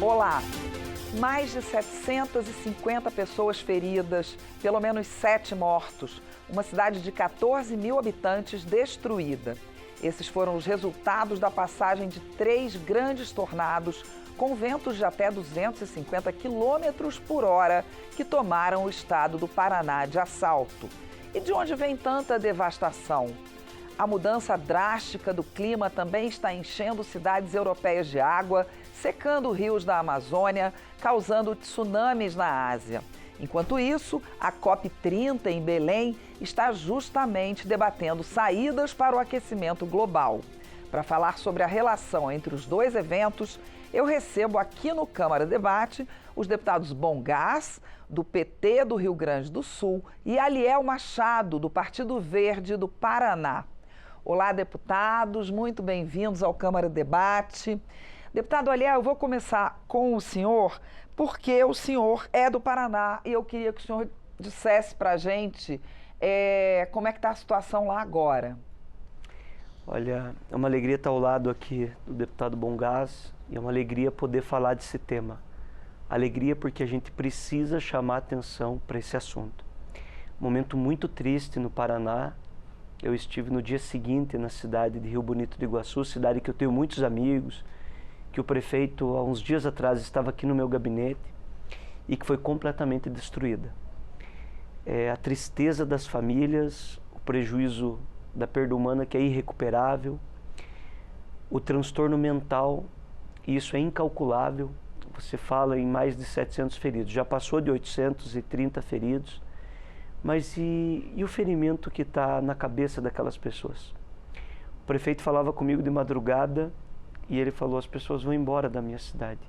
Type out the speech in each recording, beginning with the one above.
Olá! Mais de 750 pessoas feridas, pelo menos 7 mortos. Uma cidade de 14 mil habitantes destruída. Esses foram os resultados da passagem de 3 grandes tornados com ventos de até 250 quilômetros por hora que tomaram o estado do Paraná de assalto. E de onde vem tanta devastação? A mudança drástica do clima também está enchendo cidades europeias de água, secando rios da Amazônia, causando tsunamis na Ásia. Enquanto isso, a COP30 em Belém está justamente debatendo saídas para o aquecimento global. Para falar sobre a relação entre os dois eventos, eu recebo aqui no Câmara Debate os deputados Bongás, do PT do Rio Grande do Sul, e Aliel Machado, do Partido Verde do Paraná. Olá, deputados, muito bem-vindos ao Câmara Debate. Deputado Aliel, eu vou começar com o senhor, porque o senhor é do Paraná e eu queria que o senhor dissesse para a gente como é que está a situação lá agora. Olha, é uma alegria estar ao lado aqui do deputado Bongás e é uma alegria poder falar desse tema. Alegria porque a gente precisa chamar atenção para esse assunto. Momento muito triste no Paraná. Eu estive no dia seguinte na cidade de Rio Bonito do Iguaçu, cidade que eu tenho muitos amigos, que o prefeito, há uns dias atrás, estava aqui no meu gabinete e que foi completamente destruída. A tristeza das famílias, o prejuízo da perda humana que é irrecuperável, o transtorno mental, isso é incalculável. Você fala em mais de 700 feridos, já passou de 830 feridos, mas e o ferimento que está na cabeça daquelas pessoas? O prefeito falava comigo de madrugada e ele falou: as pessoas vão embora da minha cidade,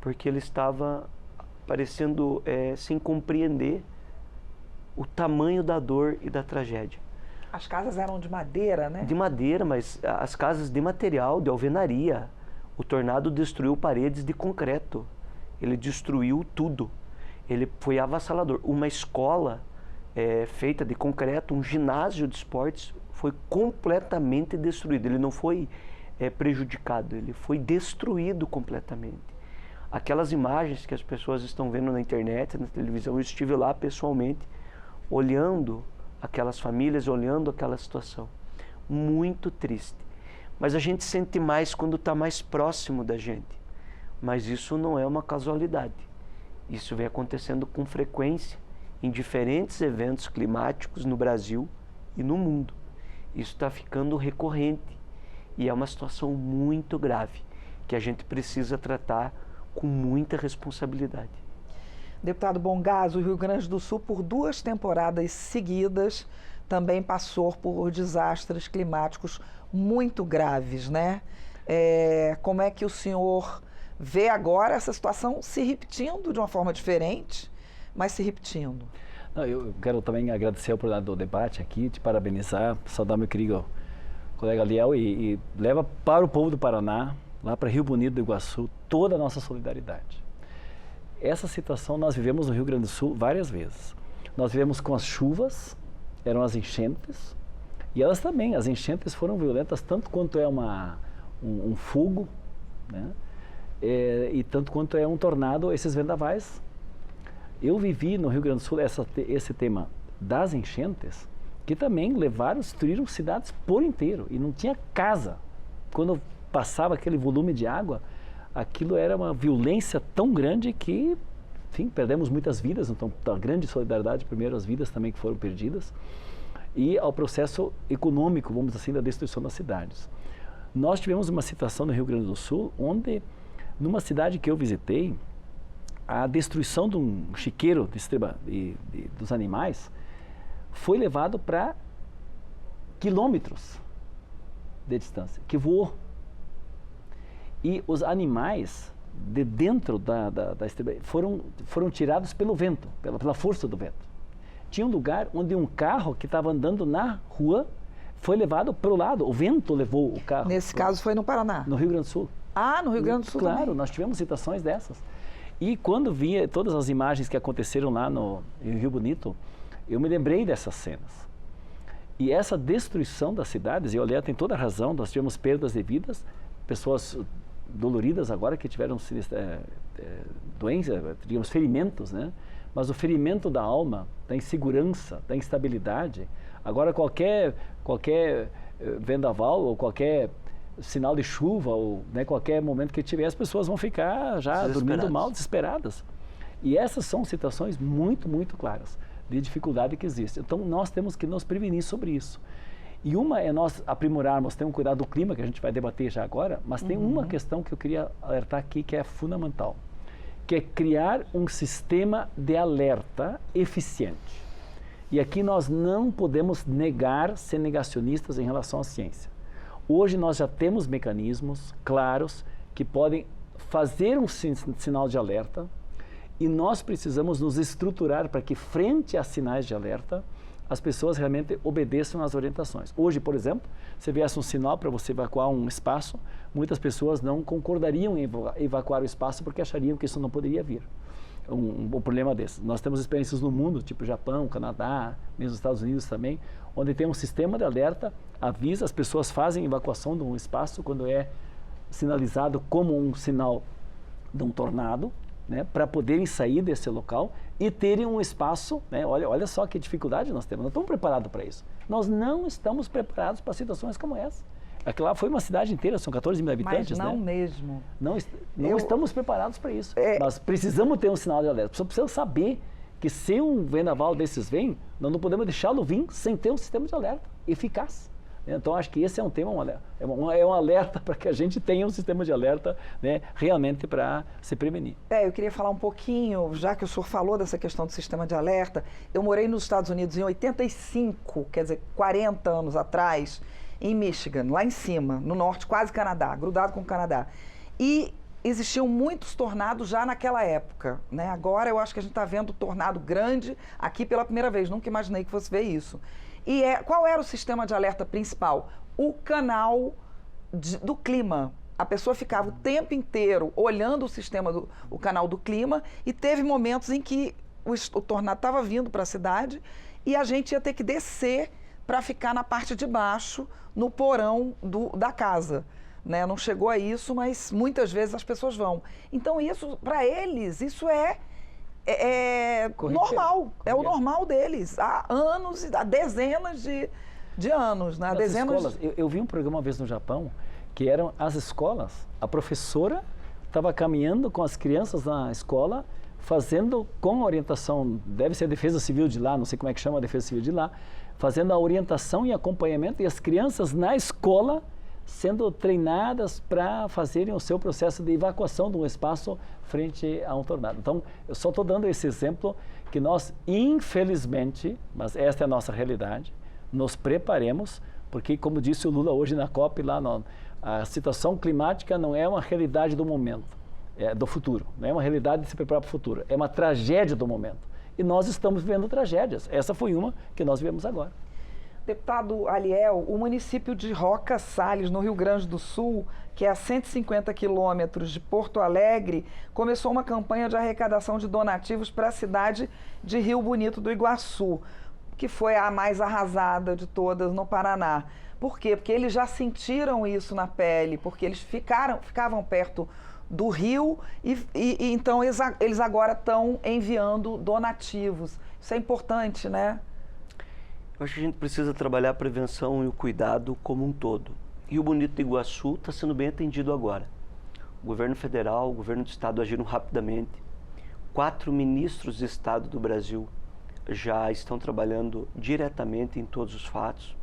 porque ele estava parecendo sem compreender o tamanho da dor e da tragédia. As casas eram de madeira, né? De madeira, mas as casas de material, de alvenaria. O tornado destruiu paredes de concreto, ele destruiu tudo, ele foi avassalador. Uma escola feita de concreto, um ginásio de esportes, foi completamente destruído. Ele não foi prejudicado, ele foi destruído completamente. Aquelas imagens que as pessoas estão vendo na internet, na televisão, eu estive lá pessoalmente, olhando aquelas famílias, olhando aquela situação. Muito triste. Mas a gente sente mais quando está mais próximo da gente. Mas isso não é uma casualidade. Isso vem acontecendo com frequência em diferentes eventos climáticos no Brasil e no mundo. Isso está ficando recorrente e é uma situação muito grave que a gente precisa tratar com muita responsabilidade. Deputado Bongás, o Rio Grande do Sul, por 2 temporadas seguidas, também passou por desastres climáticos muito graves, né? Como é que o senhor vê agora essa situação se repetindo de uma forma diferente, mas se repetindo? Eu quero também agradecer a oportunidade do debate aqui, te parabenizar, saudar meu querido colega Aliel e leva para o povo do Paraná, lá para Rio Bonito do Iguaçu, toda a nossa solidariedade. Essa situação nós vivemos no Rio Grande do Sul várias vezes. Nós vivemos com as chuvas, eram as enchentes, e elas também, as enchentes foram violentas tanto quanto é um fogo, né? E tanto quanto é um tornado, esses vendavais. Eu vivi no Rio Grande do Sul esse tema das enchentes, que também destruíram cidades por inteiro, e não tinha casa. Quando passava aquele volume de água, aquilo era uma violência tão grande que, enfim, perdemos muitas vidas. Então, a grande solidariedade, primeiro, as vidas também que foram perdidas, e ao processo econômico, vamos dizer assim, da destruição das cidades. Nós tivemos uma situação no Rio Grande do Sul, onde, numa cidade que eu visitei, a destruição de um chiqueiro dos animais foi levado para quilômetros de distância, que voou. E os animais de dentro da estreba foram tirados pelo vento, pela força do vento. Tinha um lugar onde um carro que estava andando na rua foi levado para o lado, o vento levou o carro. Nesse caso foi no Paraná? No Rio Grande do Sul. Ah, no Rio Grande do Sul Claro, também. nós tivemos situações dessas. E quando via todas as imagens que aconteceram lá no Rio Bonito, eu me lembrei dessas cenas. E essa destruição das cidades, e o Léo tem toda a razão, nós tivemos perdas de vidas, pessoas doloridas agora, que tiveram doenças, digamos, ferimentos, né? Mas o ferimento da alma, da insegurança, da instabilidade, agora qualquer vendaval ou qualquer sinal de chuva ou, né, qualquer momento que tiver, as pessoas vão ficar já dormindo mal, desesperadas. E essas são situações muito, muito claras de dificuldade que existe. Então, nós temos que nos prevenir sobre isso. E uma é nós aprimorarmos, ter um cuidado do clima, que a gente vai debater já agora, mas tem uma questão que eu queria alertar aqui, que é fundamental, que é criar um sistema de alerta eficiente. E aqui nós não podemos ser negacionistas em relação à ciência. Hoje nós já temos mecanismos claros que podem fazer um sinal de alerta, e nós precisamos nos estruturar para que, frente a sinais de alerta, as pessoas realmente obedeçam às orientações. Hoje, por exemplo, se viesse um sinal para você evacuar um espaço, muitas pessoas não concordariam em evacuar o espaço porque achariam que isso não poderia vir. Um problema desse. Nós temos experiências no mundo, tipo Japão, Canadá, mesmo os Estados Unidos também, onde tem um sistema de alerta, avisa, as pessoas fazem evacuação de um espaço quando é sinalizado como um sinal de um tornado, né, para poderem sair desse local e terem um espaço, né, olha só que dificuldade nós temos, não estamos preparados para isso. Nós não estamos preparados para situações como essa. Aquela foi uma cidade inteira, são 14 mil habitantes, mas não, né? mesmo. Não estamos preparados para isso. Nós precisamos ter um sinal de alerta. Precisamos saber que se um vendaval desses vem, nós não podemos deixá-lo vir sem ter um sistema de alerta eficaz. Então, acho que esse é um tema, um alerta para que a gente tenha um sistema de alerta, né, realmente para se prevenir. Eu queria falar um pouquinho, já que o senhor falou dessa questão do sistema de alerta. Eu morei nos Estados Unidos em 85, quer dizer, 40 anos atrás, em Michigan, lá em cima, no norte, quase Canadá, grudado com o Canadá. E existiam muitos tornados já naquela época, né? Agora eu acho que a gente está vendo tornado grande aqui pela primeira vez, nunca imaginei que fosse ver isso. E qual era o sistema de alerta principal? O canal do clima. A pessoa ficava o tempo inteiro olhando o sistema, o canal do clima, e teve momentos em que o tornado estava vindo para a cidade e a gente ia ter que descer para ficar na parte de baixo, no porão da casa. Né? Não chegou a isso, mas muitas vezes as pessoas vão. Então, isso, para eles, isso é normal, é o normal deles, há anos, há dezenas de anos. Né? Escolas, eu vi um programa uma vez no Japão, que eram as escolas, a professora estava caminhando com as crianças na escola, fazendo com orientação, deve ser a Defesa Civil de lá, não sei como é que chama a Defesa Civil de lá, fazendo a orientação e acompanhamento, e as crianças na escola sendo treinadas para fazerem o seu processo de evacuação de um espaço frente a um tornado. Então, eu só estou dando esse exemplo que nós, infelizmente, mas esta é a nossa realidade, nos preparemos, porque, como disse o Lula hoje na COP, lá a situação climática não é uma realidade do momento, é do futuro, não é uma realidade de se preparar para o futuro, é uma tragédia do momento. E nós estamos vivendo tragédias. Essa foi uma que nós vivemos agora. Deputado Aliel, o município de Roca Salles, no Rio Grande do Sul, que é a 150 quilômetros de Porto Alegre, começou uma campanha de arrecadação de donativos para a cidade de Rio Bonito do Iguaçu, que foi a mais arrasada de todas no Paraná. Por quê? Porque eles já sentiram isso na pele, porque eles ficavam perto do rio e então eles agora estão enviando donativos. Isso é importante, né? Eu acho que a gente precisa trabalhar a prevenção e o cuidado como um todo. Rio Bonito do Iguaçu está sendo bem atendido agora. O governo federal, o governo do estado agiram rapidamente. 4 ministros de estado do Brasil já estão trabalhando diretamente em todos os fatos.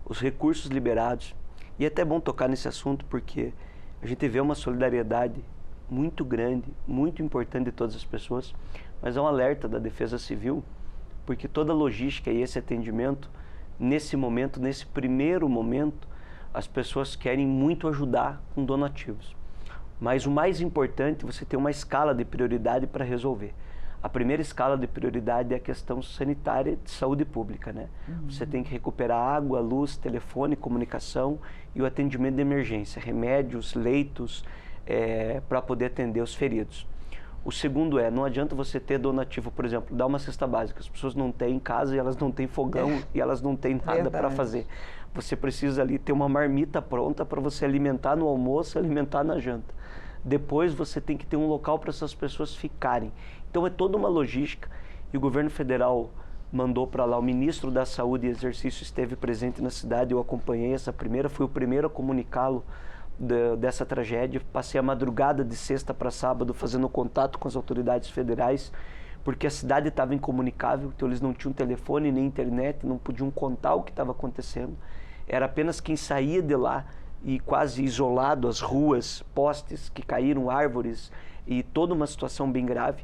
Os recursos liberados. E é até bom tocar nesse assunto porque a gente vê uma solidariedade muito grande, muito importante de todas as pessoas, mas é um alerta da Defesa Civil, porque toda a logística e esse atendimento, nesse momento, nesse primeiro momento, as pessoas querem muito ajudar com donativos. Mas o mais importante é você ter uma escala de prioridade para resolver. A primeira escala de prioridade é a questão sanitária de saúde pública, né? Você tem que recuperar água, luz, telefone, comunicação e o atendimento de emergência, remédios, leitos, para poder atender os feridos. O segundo não adianta você ter donativo, por exemplo, dar uma cesta básica. As pessoas não têm em casa e elas não têm fogão e elas não têm nada para fazer. Você precisa ali ter uma marmita pronta para você alimentar no almoço, alimentar na janta. depois você tem que ter um local para essas pessoas ficarem. Então é toda uma logística, e o governo federal mandou para lá, o ministro da Saúde e Exercício esteve presente na cidade, eu acompanhei essa primeira, fui o primeiro a comunicá-lo dessa tragédia, passei a madrugada de sexta para sábado fazendo contato com as autoridades federais, porque a cidade estava incomunicável, então eles não tinham telefone nem internet, não podiam contar o que estava acontecendo, era apenas quem saía de lá e quase isolado, as ruas, postes que caíram, árvores e toda uma situação bem grave.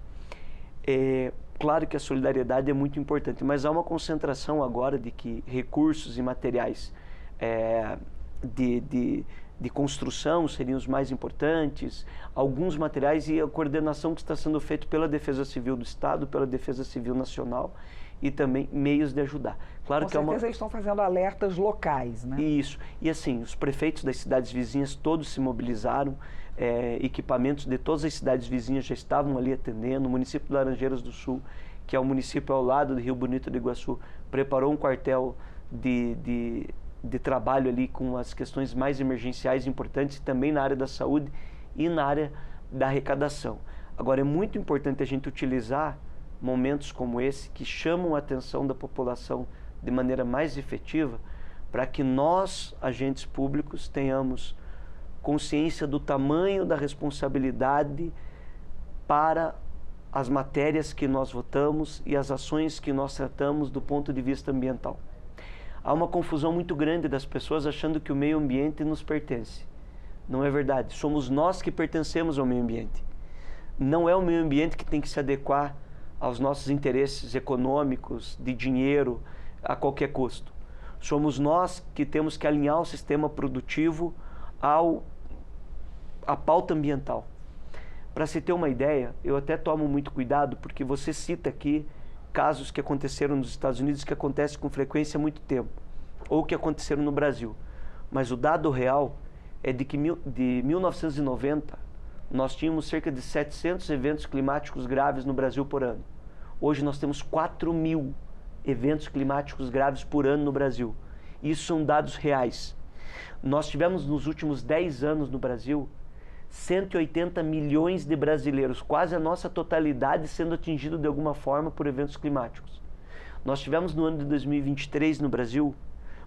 Claro que a solidariedade é muito importante, mas há uma concentração agora de que recursos e materiais de construção seriam os mais importantes, alguns materiais e a coordenação que está sendo feita pela Defesa Civil do Estado, pela Defesa Civil Nacional e também meios de ajudar. Claro Com certeza eles estão fazendo alertas locais, né? Isso. E assim, os prefeitos das cidades vizinhas todos se mobilizaram, equipamentos de todas as cidades vizinhas já estavam ali atendendo, o município de Laranjeiras do Sul, que é o município ao lado do Rio Bonito do Iguaçu, preparou um quartel de trabalho ali com as questões mais emergenciais importantes, também na área da saúde e na área da arrecadação. Agora, é muito importante a gente utilizar momentos como esse, que chamam a atenção da população de maneira mais efetiva, para que nós, agentes públicos, tenhamos consciência do tamanho da responsabilidade para as matérias que nós votamos e as ações que nós tratamos do ponto de vista ambiental. Há uma confusão muito grande das pessoas achando que o meio ambiente nos pertence. Não é verdade. Somos nós que pertencemos ao meio ambiente. Não é o meio ambiente que tem que se adequar aos nossos interesses econômicos, de dinheiro, a qualquer custo. Somos nós que temos que alinhar o sistema produtivo à pauta ambiental. Para se ter uma ideia, eu até tomo muito cuidado, porque você cita aqui casos que aconteceram nos Estados Unidos, que acontecem com frequência há muito tempo, ou que aconteceram no Brasil. Mas o dado real é de que de 1990, nós tínhamos cerca de 700 eventos climáticos graves no Brasil por ano. Hoje nós temos 4.000 eventos climáticos graves por ano no Brasil. Isso são dados reais. Nós tivemos nos últimos 10 anos no Brasil 180 milhões de brasileiros, quase a nossa totalidade sendo atingido de alguma forma por eventos climáticos. Nós tivemos no ano de 2023 no Brasil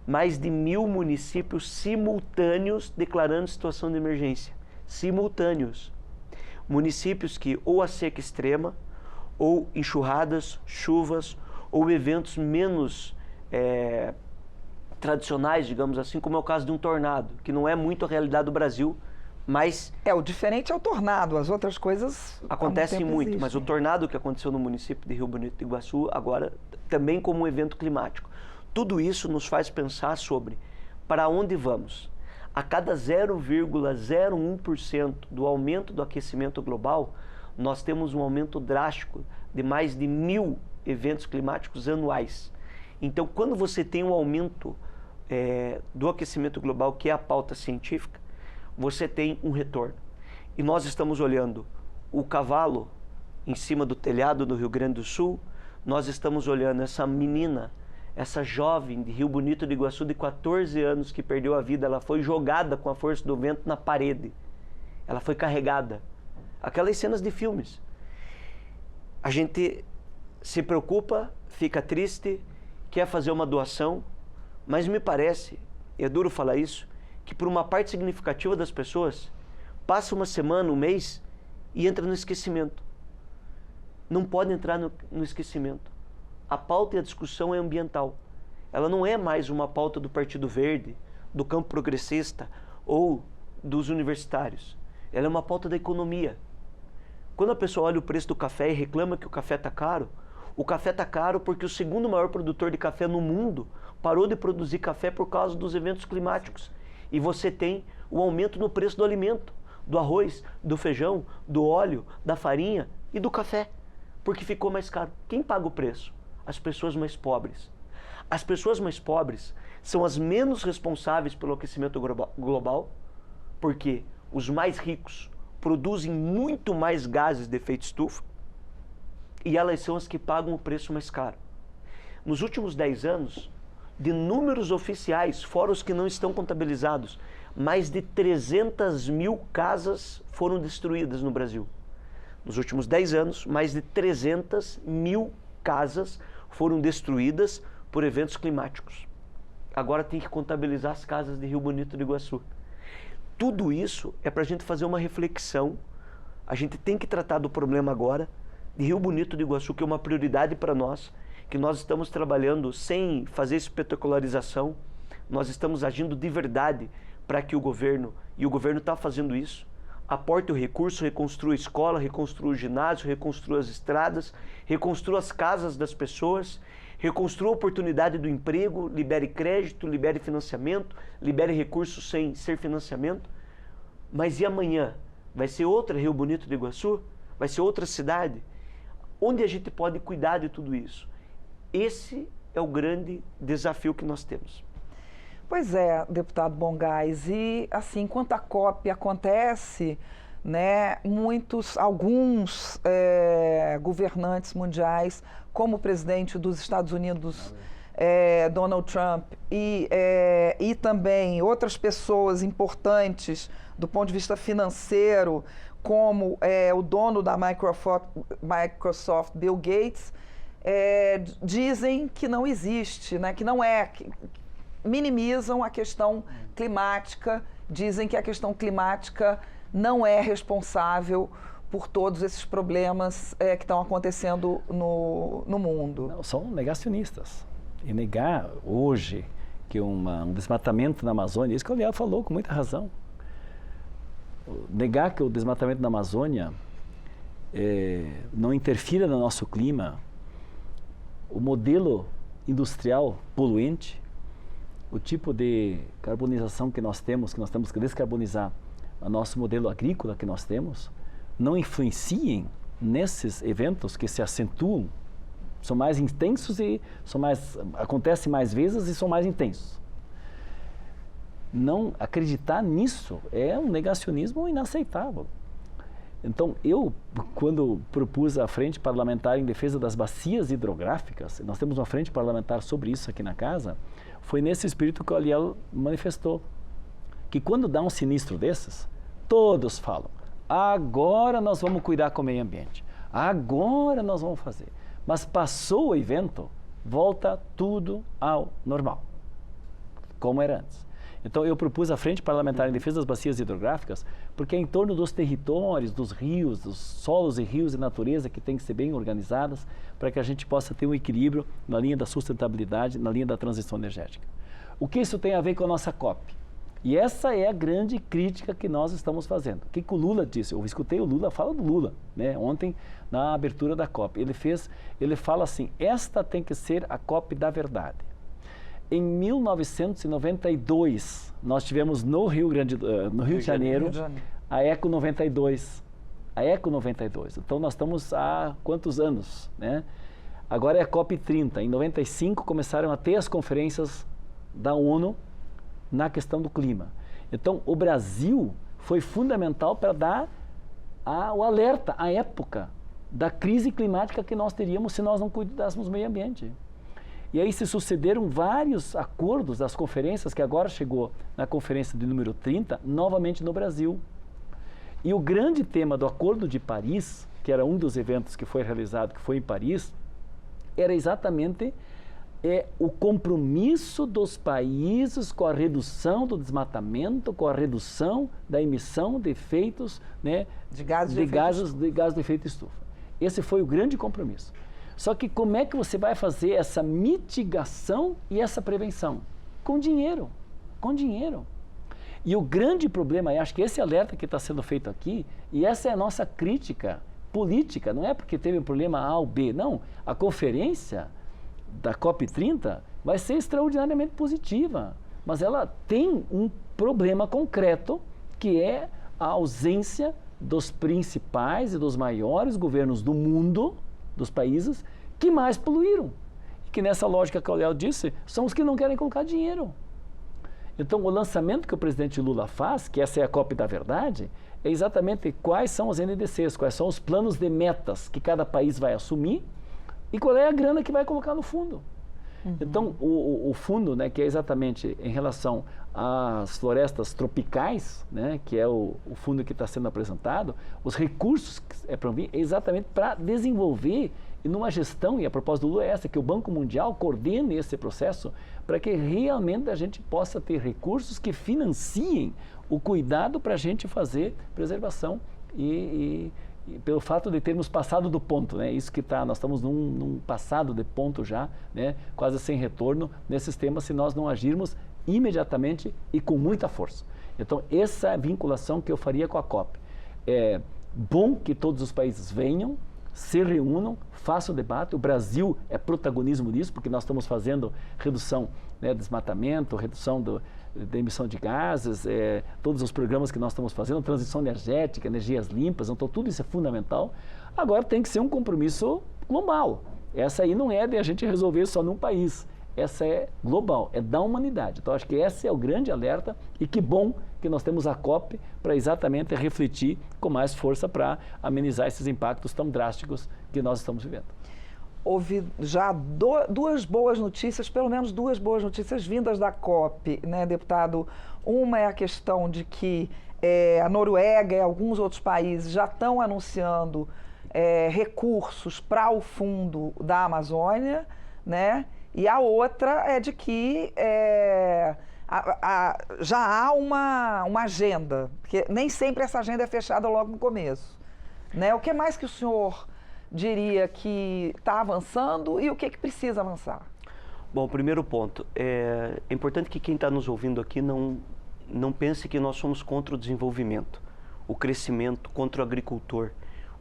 mais de 1.000 municípios simultâneos declarando situação de emergência. Simultâneos. Municípios que ou a seca extrema, ou enxurradas, chuvas, ou eventos menos tradicionais, digamos assim, como é o caso de um tornado, que não é muito a realidade do Brasil, mas... o diferente é o tornado, as outras coisas... Acontecem muito, mas o tornado que aconteceu no município de Rio Bonito do Iguaçu, agora também como um evento climático. Tudo isso nos faz pensar sobre para onde vamos. A cada 0,01% do aumento do aquecimento global, nós temos um aumento drástico de mais de 1.000 eventos climáticos anuais. Então, quando você tem um aumento do aquecimento global, que é a pauta científica, você tem um retorno. E nós estamos olhando o cavalo em cima do telhado do Rio Grande do Sul, nós estamos olhando essa menina, essa jovem de Rio Bonito do Iguaçu de 14 anos que perdeu a vida, ela foi jogada com a força do vento na parede. Ela foi carregada. Aquelas cenas de filmes. A gente se preocupa, fica triste, quer fazer uma doação, mas me parece, é duro falar isso, que por uma parte significativa das pessoas, passa uma semana, um mês e entra no esquecimento. Não pode entrar no esquecimento. A pauta e a discussão é ambiental. Ela não é mais uma pauta do Partido Verde, do campo progressista ou dos universitários. Ela é uma pauta da economia. Quando a pessoa olha o preço do café e reclama que o café está caro, o café está caro porque o segundo maior produtor de café no mundo parou de produzir café por causa dos eventos climáticos. E você tem o aumento no preço do alimento, do arroz, do feijão, do óleo, da farinha e do café, porque ficou mais caro. Quem paga o preço? As pessoas mais pobres. As pessoas mais pobres são as menos responsáveis pelo aquecimento global, porque os mais ricos produzem muito mais gases de efeito estufa e elas são as que pagam o preço mais caro. Nos últimos 10 anos, de números oficiais, fora os que não estão contabilizados, mais de 300 mil casas foram destruídas no Brasil. Nos últimos 10 anos, mais de 300 mil casas foram destruídas por eventos climáticos. Agora tem que contabilizar as casas de Rio Bonito do Iguaçu. Tudo isso é para a gente fazer uma reflexão. A gente tem que tratar do problema agora de Rio Bonito do Iguaçu, que é uma prioridade para nós, que nós estamos trabalhando sem fazer espetacularização, nós estamos agindo de verdade para que o governo, e o governo está fazendo isso, aporte o recurso, reconstrua a escola, reconstrua o ginásio, reconstrua as estradas, reconstrua as casas das pessoas, reconstrua a oportunidade do emprego, libere crédito, libere financiamento, libere recursos sem ser financiamento. Mas e amanhã? Vai ser outra Rio Bonito do Iguaçu? Vai ser outra cidade? Onde a gente pode cuidar de tudo isso? Esse é o grande desafio que nós temos. Pois é, deputado Bongás, e assim, enquanto a COP acontece, né, alguns governantes mundiais, como o presidente dos Estados Unidos, Donald Trump, e também outras pessoas importantes do ponto de vista financeiro, como o dono da Microsoft, Bill Gates, dizem que não existe, né, que não é... minimizam a questão climática, dizem que a questão climática não é responsável por todos esses problemas que estão acontecendo no mundo. Não, são negacionistas. E negar hoje que um desmatamento na Amazônia, isso que o Leal falou com muita razão, negar que o desmatamento na Amazônia não interfira no nosso clima, o modelo industrial poluente, o tipo de carbonização que nós temos que descarbonizar, o nosso modelo agrícola que nós temos, não influenciem nesses eventos que se acentuam, são mais intensos e acontecem mais vezes e são mais intensos. Não acreditar nisso é um negacionismo inaceitável. Então, eu, quando propus a frente parlamentar em defesa das bacias hidrográficas, nós temos uma frente parlamentar sobre isso aqui na casa, foi nesse espírito que o Aliel manifestou. Que quando dá um sinistro desses, todos falam, agora nós vamos cuidar com o meio ambiente, agora nós vamos fazer. Mas passou o evento, volta tudo ao normal, como era antes. Então, eu propus a Frente Parlamentar em Defesa das Bacias Hidrográficas, porque é em torno dos territórios, dos rios, dos solos e rios e natureza que tem que ser bem organizadas para que a gente possa ter um equilíbrio na linha da sustentabilidade, na linha da transição energética. O que isso tem a ver com a nossa COP? E essa é a grande crítica que nós estamos fazendo. O que o Lula disse? Eu escutei o Lula, fala do Lula, né? Ontem na abertura da COP. Ele fala assim, esta tem que ser a COP da verdade. Em 1992, nós tivemos no Rio de Janeiro, a Eco 92. A Eco 92. Então, nós estamos há quantos anos, né? Agora é a COP 30. Em 95, começaram a ter as conferências da ONU na questão do clima. Então, o Brasil foi fundamental para dar o alerta, à época, da crise climática que nós teríamos se nós não cuidássemos do meio ambiente. E aí se sucederam vários acordos das conferências, que agora chegou na conferência de número 30, novamente no Brasil. E o grande tema do Acordo de Paris, que era um dos eventos que foi realizado, que foi em Paris, era exatamente o compromisso dos países com a redução do desmatamento, com a redução da emissão de efeitos, né, de gases de efeito estufa. Esse foi o grande compromisso. Só que como é que você vai fazer essa mitigação e essa prevenção? Com dinheiro, com dinheiro. E o grande problema, e acho que esse alerta que está sendo feito aqui, e essa é a nossa crítica política, não é porque teve um problema A ou B, não. A conferência da COP30 vai ser extraordinariamente positiva, mas ela tem um problema concreto, que é a ausência dos principais e dos maiores governos do mundo, dos países que mais poluíram. E que nessa lógica que o Léo disse, são os que não querem colocar dinheiro. Então, o lançamento que o presidente Lula faz, que essa é a COP da verdade, é exatamente quais são os NDCs, quais são os planos de metas que cada país vai assumir e qual é a grana que vai colocar no fundo. Então, o fundo, né, que é exatamente em relação às florestas tropicais, né, que é o fundo que está sendo apresentado, os recursos que é para vir é exatamente para desenvolver e numa gestão, e a proposta do Lula é essa, que o Banco Mundial coordene esse processo para que realmente a gente possa ter recursos que financiem o cuidado para a gente fazer preservação e pelo fato de termos passado do ponto, né? Isso que nós estamos num passado de ponto já, né? Quase sem retorno nesses temas se nós não agirmos imediatamente e com muita força. Então, essa é a vinculação que eu faria com a COP. É bom que todos os países venham, se reúnam, façam o debate. O Brasil é protagonismo disso, porque nós estamos fazendo redução, né, desmatamento, redução da emissão de gases, todos os programas que nós estamos fazendo, transição energética, energias limpas, então tudo isso é fundamental. Agora tem que ser um compromisso global. Essa aí não é de a gente resolver só num país. Essa é global, é da humanidade. Então, acho que esse é o grande alerta e que bom que nós temos a COP para exatamente refletir com mais força para amenizar esses impactos tão drásticos que nós estamos vivendo. Houve já duas boas notícias, pelo menos duas boas notícias vindas da COP, né, deputado? Uma é a questão de que a Noruega e alguns outros países já estão anunciando recursos para o fundo da Amazônia, né? E a outra é de que já há uma agenda, porque nem sempre essa agenda é fechada logo no começo, né? O que mais que o senhor diria que está avançando e o que precisa avançar? Bom, primeiro ponto, é importante que quem está nos ouvindo aqui não pense que nós somos contra o desenvolvimento, o crescimento, contra o agricultor,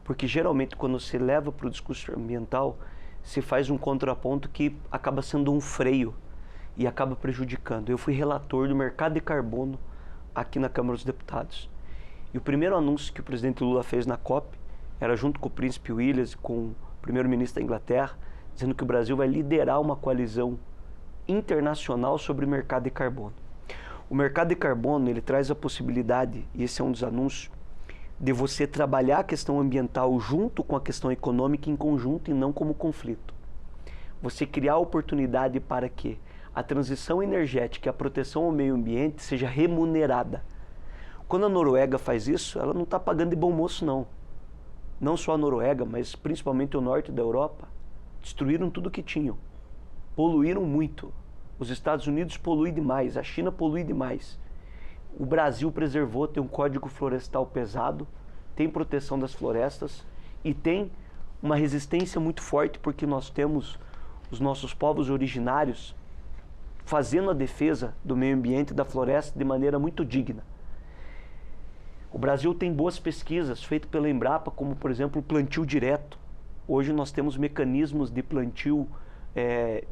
porque geralmente quando se leva para o discurso ambiental, se faz um contraponto que acaba sendo um freio e acaba prejudicando. Eu fui relator do mercado de carbono aqui na Câmara dos Deputados. E o primeiro anúncio que o presidente Lula fez na COP era junto com o príncipe William e com o primeiro-ministro da Inglaterra, dizendo que o Brasil vai liderar uma coalizão internacional sobre o mercado de carbono. O mercado de carbono, ele traz a possibilidade, e esse é um dos anúncios, de você trabalhar a questão ambiental junto com a questão econômica em conjunto e não como conflito. Você criar oportunidade para que a transição energética e a proteção ao meio ambiente seja remunerada. Quando a Noruega faz isso, ela não está pagando de bom moço, não. Não só a Noruega, mas principalmente o norte da Europa, destruíram tudo que tinham. Poluíram muito. Os Estados Unidos poluem demais, a China polui demais. O Brasil preservou, tem um código florestal pesado, tem proteção das florestas e tem uma resistência muito forte porque nós temos os nossos povos originários fazendo a defesa do meio ambiente e da floresta de maneira muito digna. O Brasil tem boas pesquisas feitas pela Embrapa, como por exemplo o plantio direto. Hoje nós temos mecanismos de plantio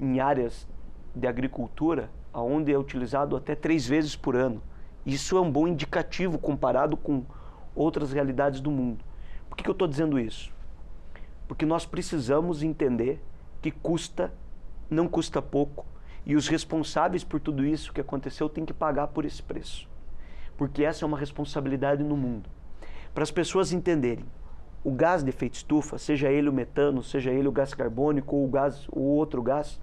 em áreas de agricultura, onde é utilizado até 3 vezes por ano. Isso é um bom indicativo comparado com outras realidades do mundo. Por que eu estou dizendo isso? Porque nós precisamos entender que não custa pouco, e os responsáveis por tudo isso que aconteceu têm que pagar por esse preço. Porque essa é uma responsabilidade no mundo. Para as pessoas entenderem, o gás de efeito estufa, seja ele o metano, seja ele o gás carbônico ou o outro gás,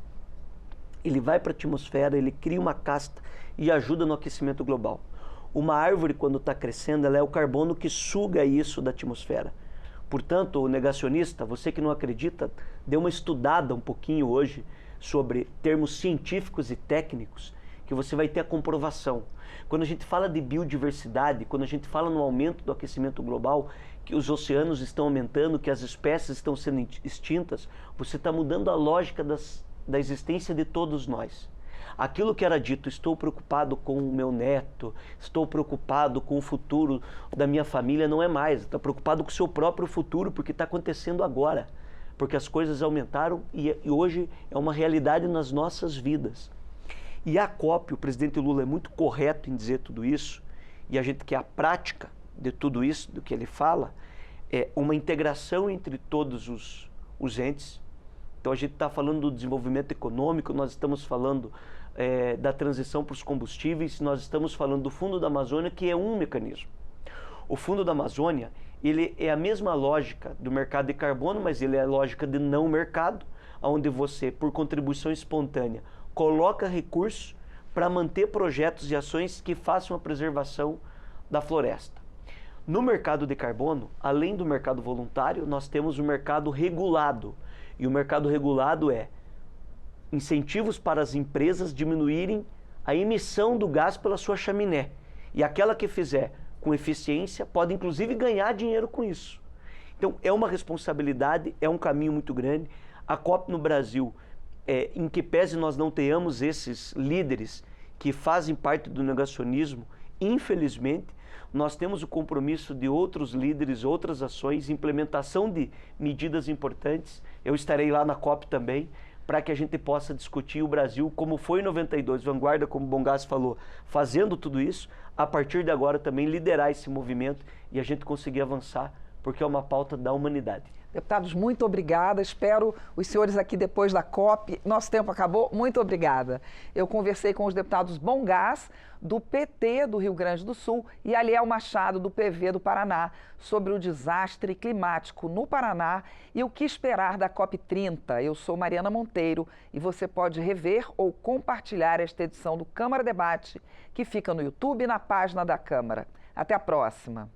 ele vai para a atmosfera, ele cria uma casta e ajuda no aquecimento global. Uma árvore, quando está crescendo, ela é o carbono que suga isso da atmosfera. Portanto, o negacionista, você que não acredita, dê uma estudada um pouquinho hoje sobre termos científicos e técnicos, que você vai ter a comprovação. Quando a gente fala de biodiversidade, quando a gente fala no aumento do aquecimento global, que os oceanos estão aumentando, que as espécies estão sendo extintas, você está mudando a lógica da existência de todos nós. Aquilo que era dito, estou preocupado com o meu neto, estou preocupado com o futuro da minha família, não é mais. Está preocupado com o seu próprio futuro, porque está acontecendo agora. Porque as coisas aumentaram e hoje é uma realidade nas nossas vidas. E a COP, o presidente Lula é muito correto em dizer tudo isso, e a gente quer a prática de tudo isso, do que ele fala, é uma integração entre todos os entes. Então a gente está falando do desenvolvimento econômico, nós estamos falando da transição para os combustíveis, nós estamos falando do Fundo da Amazônia, que é um mecanismo. O Fundo da Amazônia, ele é a mesma lógica do mercado de carbono, mas ele é a lógica de não mercado, onde você, por contribuição espontânea, coloca recursos para manter projetos e ações que façam a preservação da floresta. No mercado de carbono, além do mercado voluntário, nós temos o mercado regulado. E o mercado regulado é incentivos para as empresas diminuírem a emissão do gás pela sua chaminé. E aquela que fizer com eficiência pode inclusive ganhar dinheiro com isso. Então é uma responsabilidade, é um caminho muito grande. A COP no Brasil, em que pese nós não tenhamos esses líderes que fazem parte do negacionismo, infelizmente, nós temos o compromisso de outros líderes, outras ações, implementação de medidas importantes. Eu estarei lá na COP também, para que a gente possa discutir o Brasil, como foi em 92, vanguarda, como o Bongás falou, fazendo tudo isso, a partir de agora também liderar esse movimento e a gente conseguir avançar, porque é uma pauta da humanidade. Deputados, muito obrigada. Espero os senhores aqui depois da COP. Nosso tempo acabou. Muito obrigada. Eu conversei com os deputados Bongás, do PT do Rio Grande do Sul, e Aliel Machado, do PV do Paraná, sobre o desastre climático no Paraná e o que esperar da COP 30. Eu sou Mariana Monteiro e você pode rever ou compartilhar esta edição do Câmara Debate, que fica no YouTube e na página da Câmara. Até a próxima.